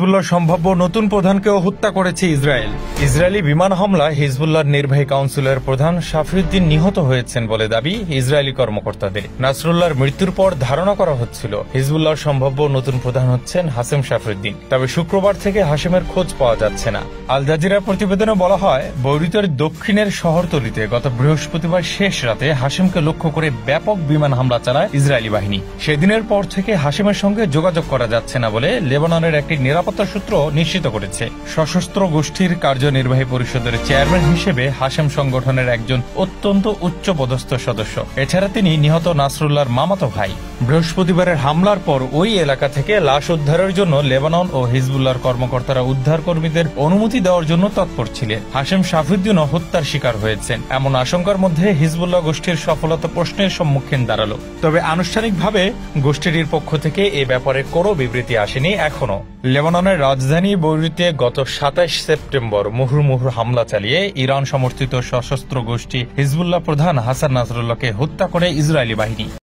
হিজবুল্লাহর সম্ভাব্য নতুন প্রধানকেও হত্যা করেছে ইসরায়েল। ইসরায়েলি বিমান হামলায় হিজবুল্লাহর নির্বাহী কাউন্সিলের প্রধান শাফিউদ্দিন নিহত হয়েছেন বলে দাবি ইসরায়েলি কর্মকর্তাদের। নাসরুল্লাহর মৃত্যুর পর ধারণা করা হচ্ছিল হিজবুল্লাহর সম্ভাব্য নতুন প্রধান হচ্ছেন হাশেম শাফিউদ্দিন। তবে শুক্রবার থেকে হাশেমের খোঁজ পাওয়া যাচ্ছে না। আল জাজিরার প্রতিবেদনে বলা হয়, বৈরুতের দক্ষিণের শহরতলিতে গত বৃহস্পতিবার শেষ রাতে হাশেমকে লক্ষ্য করে ব্যাপক বিমান হামলা চালায় ইসরায়েলি বাহিনী। সেদিনের পর থেকে হাশেমের সঙ্গে যোগাযোগ করা যাচ্ছে না বলে লেবাননের একটি নিরাপত্তা সূত্র নিশ্চিত করেছে। সশস্ত্র গোষ্ঠীর কার্যনির্বাহী পরিষদের চেয়ারম্যান হিসেবে হাশেম সংগঠনের একজন অত্যন্ত উচ্চপদস্থ সদস্য। এছাড়া তিনি নিহত নাসরুল্লাহর মামাতো ভাই। বৃহস্পতিবারের হামলার পর ওই এলাকা থেকে লাশ উদ্ধারের জন্য লেবানন ও হিজবুল্লাহর কর্মকর্তারা উদ্ধার কর্মীদের অনুমতি দেওয়ার জন্য তৎপর ছিলেন। হাশেম শাফিউদ্দিনও হত্যার শিকার হয়েছেন এমন আশঙ্কার মধ্যে হিজবুল্লাহ গোষ্ঠীর সফলতা প্রশ্নের সম্মুখীন দাঁড়ালো। তবে আনুষ্ঠানিকভাবে গোষ্ঠীটির পক্ষ থেকে এ ব্যাপারে কোনো বিবৃতি আসেনি এখনো। লেবাননের রাজধানী বৈরুতে গত ২৭ সেপ্টেম্বর মুহুর্মুহু হামলা চালিয়ে ইরান সমর্থিত সশস্ত্র গোষ্ঠী হিজবুল্লাহ প্রধান হাসান নাসরুল্লাহকে হত্যা করে ইসরায়েলি বাহিনী।